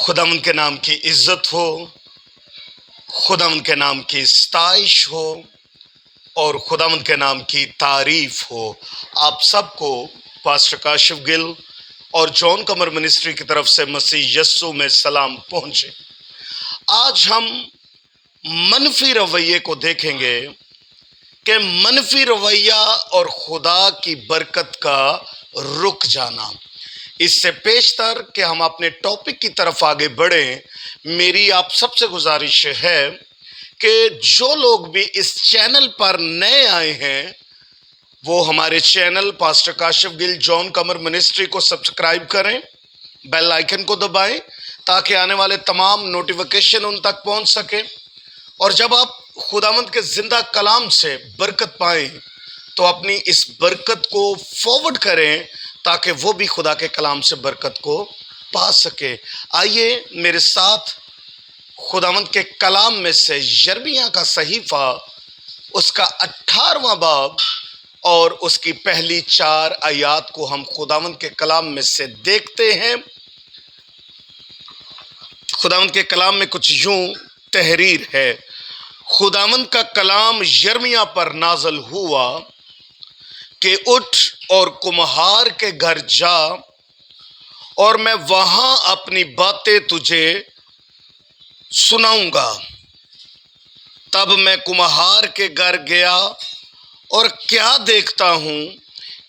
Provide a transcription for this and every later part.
खुदावंद के नाम की इज्जत हो, खुदावंद के नाम की स्तैश हो और खुदावंद के नाम की तारीफ हो। आप सबको पास्टर काशिफ गिल और जॉन कमर मिनिस्ट्री की तरफ से मसीह यस्सु में सलाम पहुंचे। आज हम मनफी रवैये को देखेंगे कि मनफी रवैया और खुदा की बरकत का रुक जाना। इससे पेशतर कि हम अपने टॉपिक की तरफ आगे बढ़ें, मेरी आप सबसे गुजारिश है कि जो लोग भी इस चैनल पर नए आए हैं वो हमारे channel pastor Kashif Gill John Qamar ministry को सब्सक्राइब करें, बेल आइकन को दबाएं ताकि आने वाले तमाम नोटिफिकेशन उन तक पहुंच सके। और जब आप खुदावंद के जिंदा कलाम से बरकत पाएं तो अपनी इस बरकत को फॉरवर्ड करें ताकि वो भी खुदा के कलाम से बरकत को पा सके। आइए मेरे साथ खुदावंद के कलाम में से यिर्मयाह का सहीफा उसका 18वां बाब और उसकी पहली 4 आयत को हम खुदावंद के कलाम में से देखते हैं। खुदावंद के कलाम में कुछ यूं तहरीर है। खुदावंद का कलाम यिर्मयाह पर नाज़िल हुआ कि उठ और कुम्हार के घर जा और मैं वहां अपनी बातें तुझे सुनाऊंगा। तब मैं कुम्हार के घर गया और क्या देखता हूं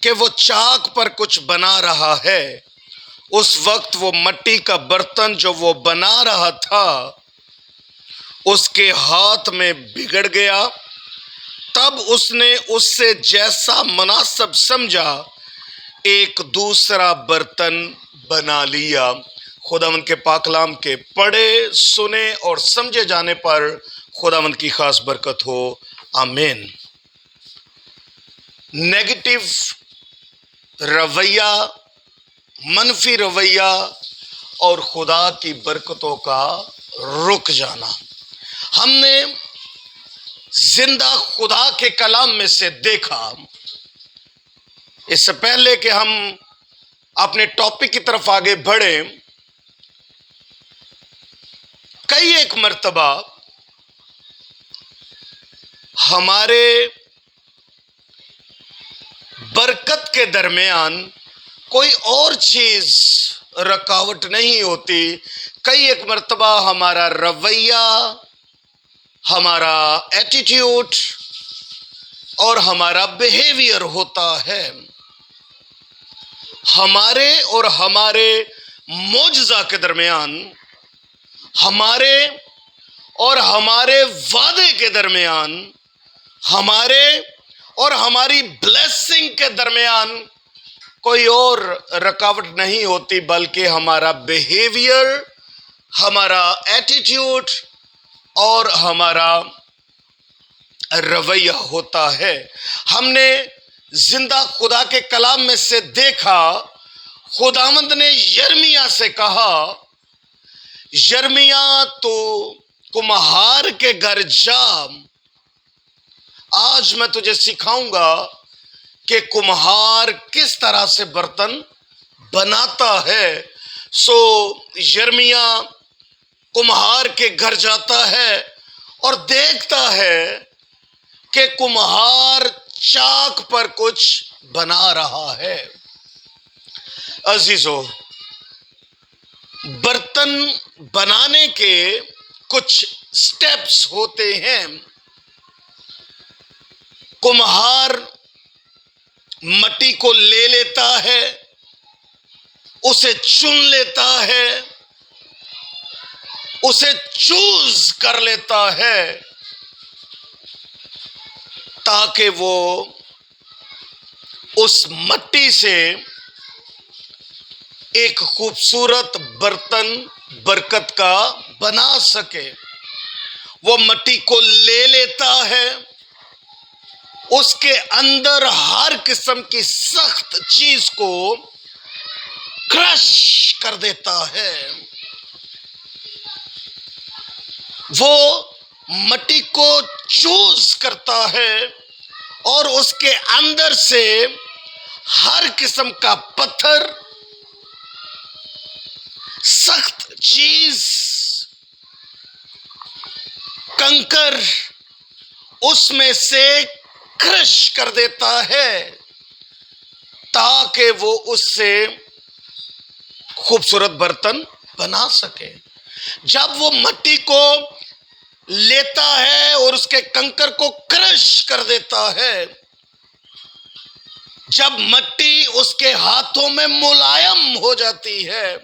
कि वो चाक पर कुछ बना रहा है। उस वक्त वो मिट्टी का बर्तन जो वो बना रहा था उसके हाथ में बिगड़ गया। तब उसने उससे जैसा मुनासिब समझा एक दूसरा बर्तन बना लिया। खुदावंद के पाकलाम के पढ़े, सुने और समझे जाने पर खुदावंद की खास बरकत हो। आमीन। नेगेटिव रवैया, मनफी रवैया और खुदा की बरकतों का रुक जाना। हमने जिंदा खुदा के कलाम में से देखा। इससे पहले कि हम अपने टॉपिक की तरफ आगे बढ़े, कई एक मर्तबा हमारे बरकत के दरमियान कोई और चीज रुकावट नहीं होती। कई एक मर्तबा हमारा रवैया, हमारा एटीट्यूड और हमारा बिहेवियर होता है। हमारे और हमारे मौजज़ा के दरमियान, हमारे और हमारे वादे के दरमियान, हमारे और हमारी ब्लेसिंग के दरमियान कोई और रुकावट नहीं होती, बल्कि हमारा बिहेवियर, हमारा एटीट्यूड और हमारा रवैया होता है। हमने जिंदा खुदा के कलाम में से देखा, खुदावंद ने यिर्मयाह से कहा, यिर्मयाह तो कुम्हार के घर जा, आज मैं तुझे सिखाऊंगा कि कुम्हार किस तरह से बर्तन बनाता है। सो यिर्मयाह कुम्हार के घर जाता है और देखता है कि कुम्हार चाक पर कुछ बना रहा है। अजीजों, बर्तन बनाने के कुछ स्टेप्स होते हैं। कुम्हार मिट्टी को ले लेता है, उसे चुन लेता है, उसे चूज कर लेता है ताकि वो उस मिट्टी से एक खूबसूरत बर्तन बरकत का बना सके। वो मिट्टी को ले लेता है, उसके अंदर हर किस्म की सख्त चीज को क्रश कर देता है। वो मिट्टी को चूज करता है और उसके अंदर से हर किस्म का पत्थर, सख्त चीज کنکر اس میں سے کرش کر دیتا ہے تاکہ وہ اس سے خوبصورت برتن بنا سکے۔ جب وہ مٹی کو لیتا ہے اور اس کے کنکر کو کرش کر دیتا ہے، جب مٹی اس کے ہاتھوں میں ملائم ہو جاتی ہے،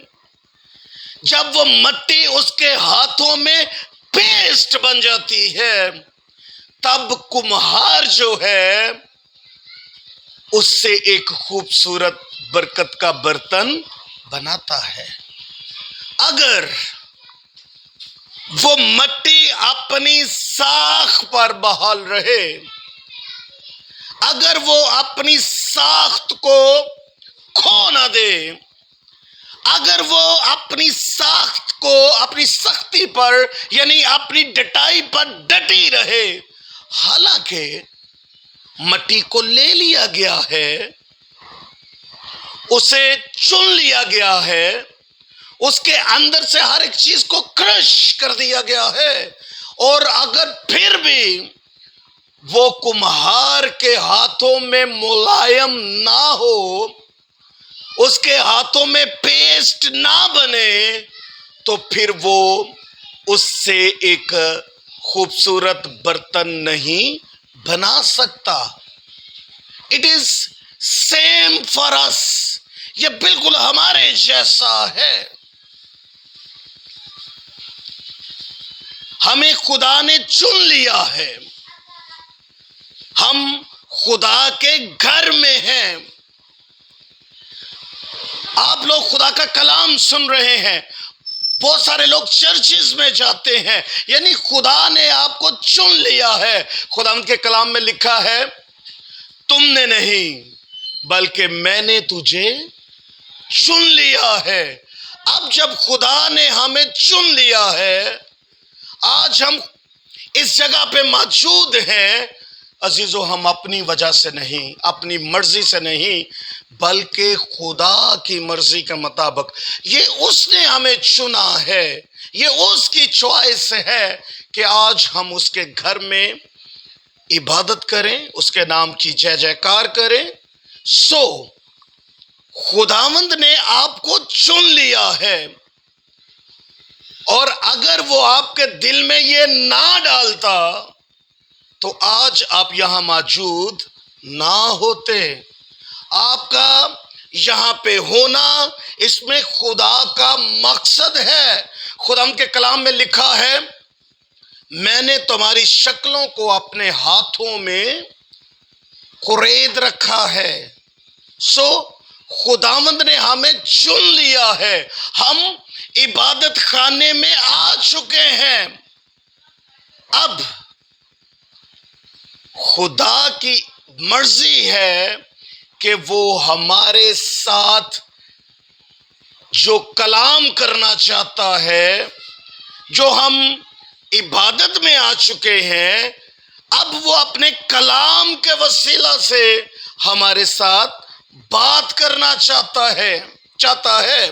جب وہ مٹی اس کے ہاتھوں میں پیسٹ بن جاتی ہے، تب کمہار جو ہے اس سے ایک خوبصورت برکت کا برتن بناتا ہے۔ اگر وہ مٹی اپنی ساخت پر بحال رہے، اگر وہ اپنی ساخت کو کھو نہ دے، اگر وہ اپنی ساخت کو اپنی سختی پر یعنی اپنی ڈٹائی پر ڈٹی رہے، حالانکہ مٹی کو لے لیا گیا ہے، اسے چن لیا گیا ہے، اس کے اندر سے ہر ایک چیز کو کرش کر دیا گیا ہے، اور اگر پھر بھی وہ کمہار کے ہاتھوں میں ملائم نہ ہو، اس کے ہاتھوں میں پیسٹ نہ بنے، تو پھر وہ اس سے ایک خوبصورت برتن نہیں بنا سکتا۔ اٹ از سیم فار اس، یہ بالکل ہمارے جیسا ہے۔ ہمیں خدا نے چن لیا ہے، ہم خدا کے گھر میں ہیں۔ آپ لوگ خدا کا کلام سن رہے ہیں، بہت سارے لوگ چرچز میں جاتے ہیں، یعنی خدا نے آپ کو چن لیا ہے۔ خدا ان کے کلام میں لکھا ہے، تم نے نہیں بلکہ میں نے تجھے چن لیا ہے۔ اب جب خدا نے ہمیں چن لیا ہے، آج ہم اس جگہ پہ موجود ہیں، عزیزو، ہم اپنی وجہ سے نہیں، اپنی مرضی سے نہیں، بلکہ خدا کی مرضی کے مطابق۔ یہ اس نے ہمیں چنا ہے، یہ اس کی چوائس ہے کہ آج ہم اس کے گھر میں عبادت کریں، اس کے نام کی جے جے کار کریں۔ سو خداوند نے آپ کو چن لیا ہے، اور اگر وہ آپ کے دل میں یہ نہ ڈالتا تو آج آپ یہاں موجود نہ ہوتے۔ آپ کا یہاں پہ ہونا، اس میں خدا کا مقصد ہے۔ خدا ان کے کلام میں لکھا ہے، میں نے تمہاری شکلوں کو اپنے ہاتھوں میں قرید رکھا ہے۔ سو خداوند نے ہمیں چن لیا ہے، ہم عبادت خانے میں آ چکے ہیں۔ اب خدا کی مرضی ہے کہ وہ ہمارے ساتھ جو کلام کرنا چاہتا ہے، جو ہم عبادت میں آ چکے ہیں، اب وہ اپنے کلام کے وسیلہ سے ہمارے ساتھ بات کرنا چاہتا ہے۔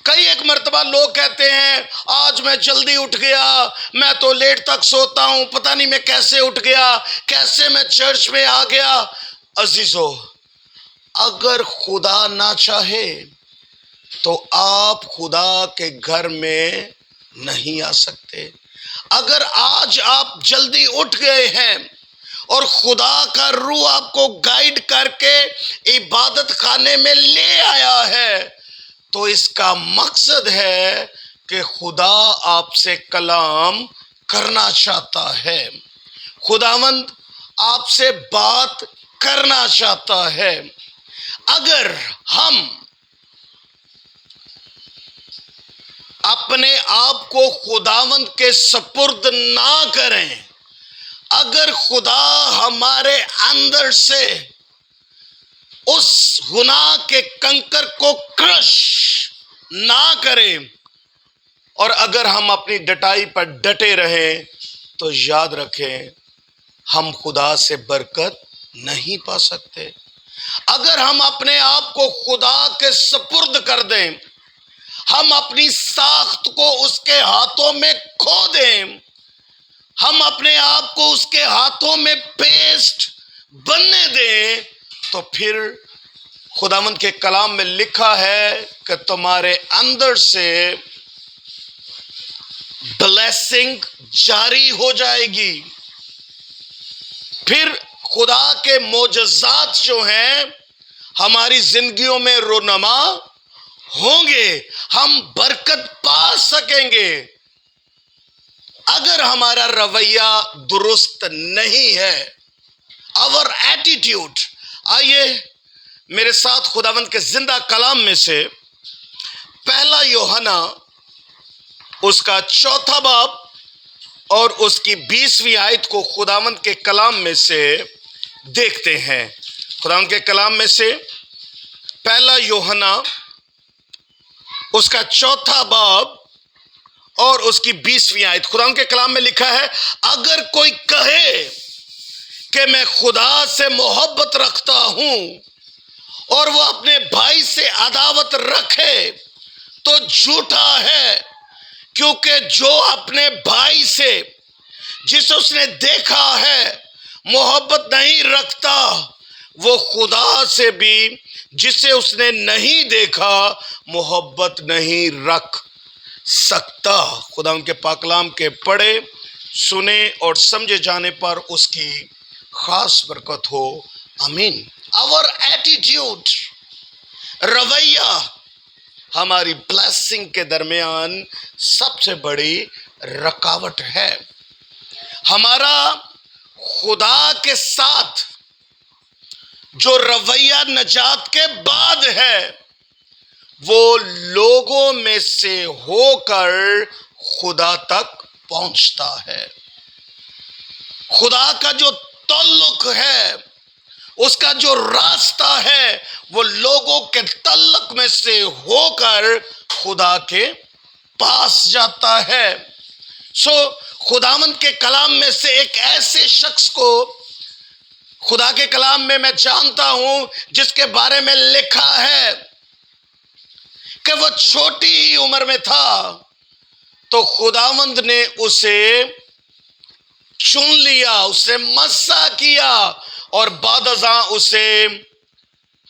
کئی ایک مرتبہ لوگ کہتے ہیں، آج میں جلدی اٹھ گیا، میں تو لیٹ تک سوتا ہوں، پتہ نہیں میں کیسے اٹھ گیا، کیسے میں چرچ میں آ گیا۔ عزیزو، اگر خدا نہ چاہے تو آپ خدا کے گھر میں نہیں آ سکتے۔ اگر آج آپ جلدی اٹھ گئے ہیں اور خدا کا روح آپ کو گائیڈ کر کے عبادت خانے میں لے آیا ہے، تو اس کا مقصد ہے کہ خدا آپ سے کلام کرنا چاہتا ہے، خداوند آپ سے بات کرنا چاہتا ہے۔ اگر ہم اپنے آپ کو خداوند کے سپرد نہ کریں، اگر خدا ہمارے اندر سے اس گناہ کے کنکر کو کرش نہ کرے، اور اگر ہم اپنی ڈٹائی پر ڈٹے رہیں، تو یاد رکھیں ہم خدا سے برکت نہیں پا سکتے۔ اگر ہم اپنے آپ کو خدا کے سپرد کر دیں، ہم اپنی ساخت کو اس کے ہاتھوں میں کھو دیں، ہم اپنے آپ کو اس کے ہاتھوں میں پیسٹ بننے دیں تو پھر خداوند کے کلام میں لکھا ہے کہ تمہارے اندر سے بلیسنگ جاری ہو جائے گی. پھر خدا کے معجزات جو ہیں ہماری زندگیوں میں رونما ہوں گے، ہم برکت پا سکیں گے. اگر ہمارا رویہ درست نہیں ہے، اور ایٹیٹیوڈ، آئیے میرے ساتھ خداوند کے زندہ کلام میں سے پہلا یوحنا اس کا 4 باب اور اس کی 20ویں آیت کو خداوند کے کلام میں سے دیکھتے ہیں. خداوند کے کلام میں سے پہلا یوحنا اس کا 4 باب اور اس کی 20ویں آیت، خداوند کے کلام میں لکھا ہے، اگر کوئی کہے کہ میں خدا سے محبت رکھتا ہوں اور وہ اپنے بھائی سے عداوت رکھے تو جھوٹا ہے، کیونکہ جو اپنے بھائی سے جسے اس نے دیکھا ہے محبت نہیں رکھتا، وہ خدا سے بھی جسے اس نے نہیں دیکھا محبت نہیں رکھ سکتا. خدا ان کے پاک کلام کے پڑھے، سنے اور سمجھے جانے پر اس کی خاص برکت ہو. آمین. اور ایٹیٹیوڈ، رویہ ہماری بلیسنگ کے درمیان سب سے بڑی رکاوٹ ہے. ہمارا خدا کے ساتھ جو رویہ نجات کے بعد ہے، وہ لوگوں میں سے ہو کر خدا تک پہنچتا ہے. خدا کا جو تعلق ہے، اس کا جو راستہ ہے، وہ لوگوں کے تعلق میں سے ہو کر خدا کے پاس جاتا ہے. خداوند کے کلام میں سے ایک ایسے شخص کو خدا کے کلام میں جانتا ہوں جس کے بارے میں لکھا ہے کہ وہ چھوٹی ہی عمر میں تھا تو خداوند نے اسے چن لیا، اسے مسح کیا اور بعد ازاں اسے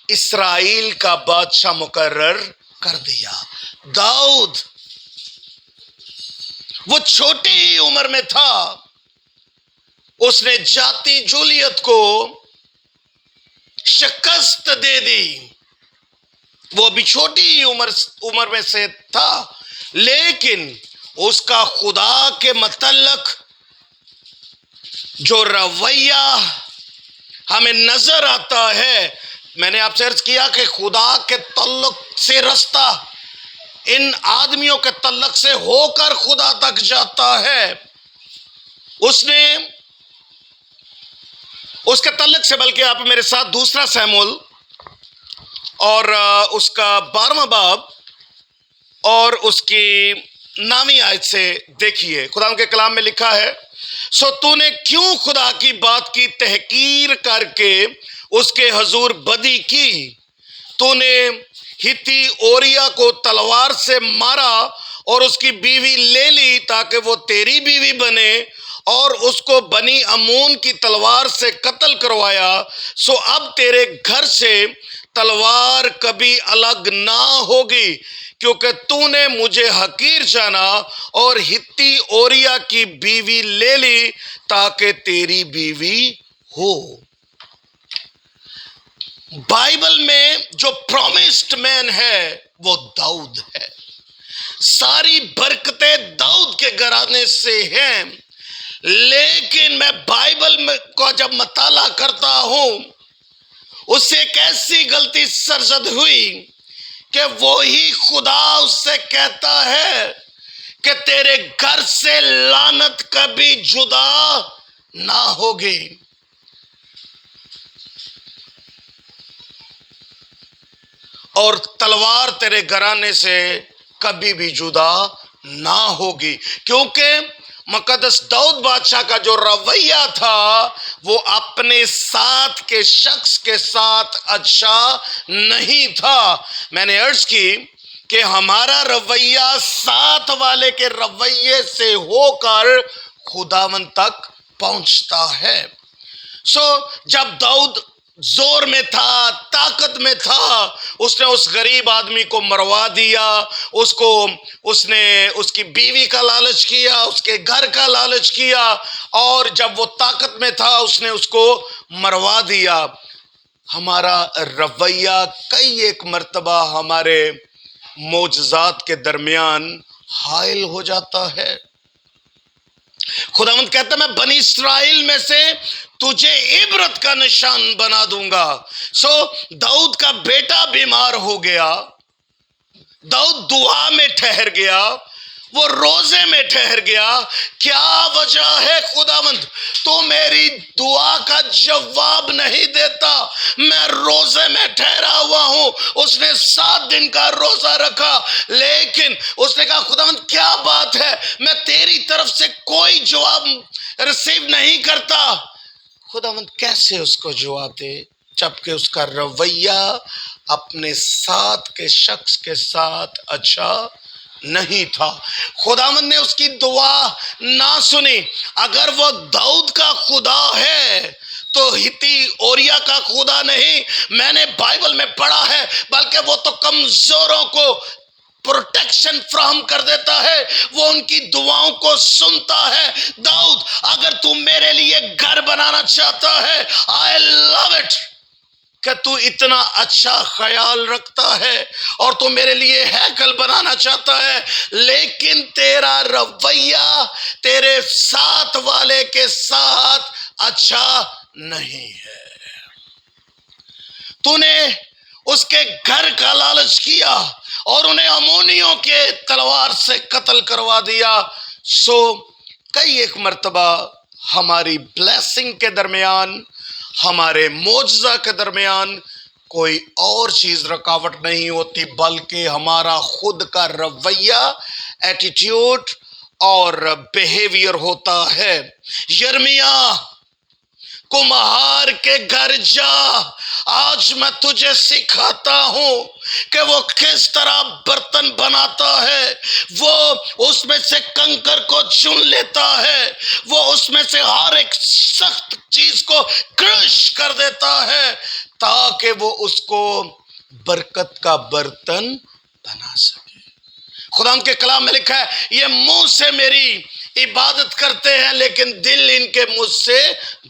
اسرائیل کا بادشاہ مقرر کر دیا. داؤد وہ چھوٹی ہی عمر میں تھا، اس نے جاتی جولیت کو شکست دے دی. وہ ابھی چھوٹی ہی عمر میں سے تھا، لیکن اس کا خدا کے متعلق جو رویہ ہمیں نظر آتا ہے، میں نے آپ سے عرض کیا کہ خدا کے تعلق سے رستہ ان آدمیوں کے تعلق سے ہو کر خدا تک جاتا ہے. اس کے تعلق سے، بلکہ آپ میرے ساتھ 2 سموئیل اور اس کا 12واں باب اور اس کی 9ویں آیت سے دیکھیے. خدا کے کلام میں لکھا ہے، سو تو نے کیوں خدا کی بات کی تحقیر کر کے اس کے حضور بدی کی؟ تو نے ہتی اوریا کو تلوار سے مارا اور اس کی بیوی لے لی تاکہ وہ تیری بیوی بنے، اور اس کو بنی امون کی تلوار سے قتل کروایا. سو اب تیرے گھر سے تلوار کبھی الگ نہ ہوگی، کیونکہ تو نے مجھے حقیر جانا اور ہتی اوریا کی بیوی لے لی تاکہ تیری بیوی ہو. بائبل میں جو پرومسڈ مین ہے وہ داؤد ہے. ساری برکتیں داؤد کے گھرانے سے ہیں، لیکن میں بائبل میں کو جب مطالعہ کرتا ہوں، اس سے ایک ایسی غلطی سرزد ہوئی کہ وہی خدا اس سے کہتا ہے کہ تیرے گھر سے لعنت کبھی جدا نہ ہوگی. اور تلوار تیرے گھرانے سے کبھی بھی جدا نہ ہوگی، کیونکہ مقدس داؤد بادشاہ کا جو رویہ تھا وہ اپنے ساتھ کے شخص کے ساتھ اچھا نہیں تھا. میں نے عرض کی کہ ہمارا رویہ ساتھ والے کے رویے سے ہو کر खुदावंद तक पहुंचता है। जब दाऊद जोर में था, ताकत में था, उसने उस गरीब आदमी को मरवा दिया, उसने उसकी बीवी का लालच किया, उसके घर का लालच किया, और जब वो ताकत में था उसने उसको मरवा दिया। हमारा रवैया कई एक मर्तबा हमारे मोजज़ात के दरमियान हायल हो जाता है। खुदावंद कहता है मैं बनी इस्राएल में से तुझे इबरत का निशान बना दूंगा। दाऊद का बेटा बीमार हो गया, दाऊद दुआ में ठहर गया, वो रोजे में ठहर गया। क्या वजह है खुदावंद, तो मेरी दुआ का जवाब नहीं देता, मैं रोजे में ठहरा हुआ हूं। उसने 7 दिन का रोजा रखा, लेकिन उसने कहा खुदावंद क्या बात है, मैं तेरी तरफ से कोई जवाब रिसीव नहीं करता। खुदावंद कैसे उसको जवाब दे, जबकि उसका रवैया अपने साथ के शख्स के साथ अच्छा नहीं था। खुदावंद ने उसकी दुआ ना सुनी। अगर वो दाऊद का खुदा है तो हिती ओरिया का खुदा नहीं। मैंने बाइबल में पढ़ा है, बल्कि वो तो कमजोरों को प्रोटेक्शन फ्राहम कर देता है, वो उनकी दुआओं को सुनता है। दाऊद, अगर तू मेरे लिए घर बनाना चाहता है, आई लव इट कि तू इतना अच्छा ख्याल रखता है और तू मेरे लिए हैकल बनाना चाहता है, लेकिन तेरा रवैया तेरे साथ वाले के साथ अच्छा नहीं है। तूने उसके घर का लालच किया और उन्हें अमोनियों के तलवार से कत्ल करवा दिया। कई एक मर्तबा हमारी ब्लेसिंग के दरमियान, हमारे मोजज़ा के दरमियान कोई और चीज रुकावट नहीं होती, बल्कि हमारा खुद का रवैया, एटीट्यूड और बिहेवियर होता है। यिर्मयाह कुम्हार के घर जा, आज मैं तुझे सिखाता हूं कि वो किस तरह बर्तन बनाता है। वो उसमें से कंकर को चुन लेता है, वो उसमें से हर एक सख्त चीज को क्रश कर देता है, ताकि वो उसको बरकत का बर्तन बना सके। खुदा के कलाम में लिखा है, ये मुंह से मेरी इबादत करते हैं लेकिन दिल इनके मुझसे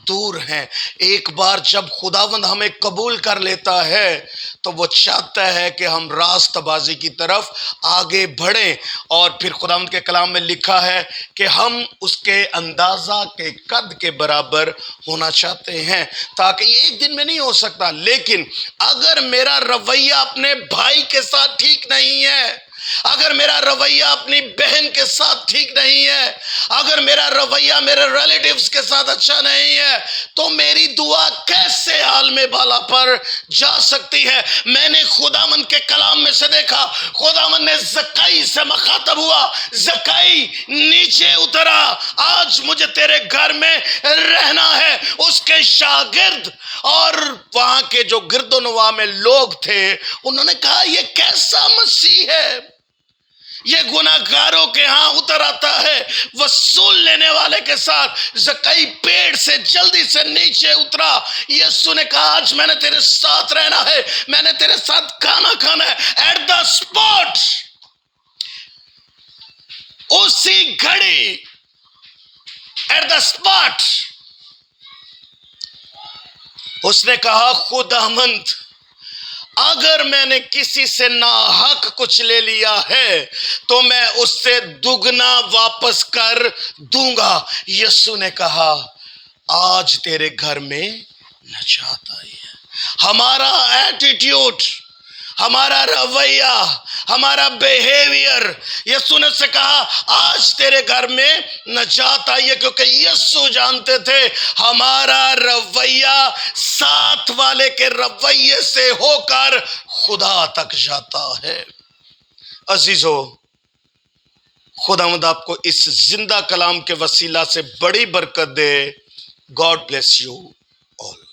दूर हैं। एक बार जब खुदावंद हमें कबूल कर लेता है तो वो चाहता है कि हम रास्तबाजी की तरफ आगे बढ़ें, और फिर खुदावंद के कलाम में लिखा है कि हम उसके अंदाजा के कद के बराबर होना चाहते हैं, ताकि ये एक दिन में नहीं हो सकता। लेकिन अगर मेरा रवैया अपने भाई के साथ ठीक नहीं है, अगर मेरा रवैया अपनी बहन के साथ ठीक नहीं है, अगर मेरा रवैया मेरे रिलेटिव्स के साथ अच्छा नहीं है, तो मेरी दुआ कैसे आलमे बाला पर जा सकती है। मैंने खुदावंद के कलाम में से देखा, खुदावंद ने ज़क्कई से मुखातब हुआ, ज़क्कई नीचे उतरा, आज मुझे तेरे घर में रहना है। उसके शागिर्द और वहां के जो गिरदोनवा में लोग थे, उन्होंने कहा ये कैसा मसीह है, ये गुनाहगारों के यहां उतर आता है वसूल लेने वाले के साथ। ज़क्कई पेड़ से जल्दी से नीचे उतरा। यीशु ने कहा आज मैंने तेरे साथ रहना है, मैंने तेरे साथ खाना खाना है। एट द स्पॉट, उसी घड़ी, एट द स्पॉट उसने कहा खुदावंद, अगर मैंने किसी से नाहक कुछ ले लिया है तो मैं उससे दुगना वापस कर दूंगा। यीशु ने कहा आज तेरे घर में नजात आई है। हमारा एटीट्यूड, हमारा रवैया, हमारा बिहेवियर, यीशु ने से कहा आज तेरे घर में नजात आई है, क्योंकि यीशु जानते थे हमारा रवैया साथ वाले के रवैये से होकर खुदा तक जाता है। अजीजो, खुदावंद आपको इस जिंदा कलाम के वसीला से बड़ी बरकत दे। God bless you all.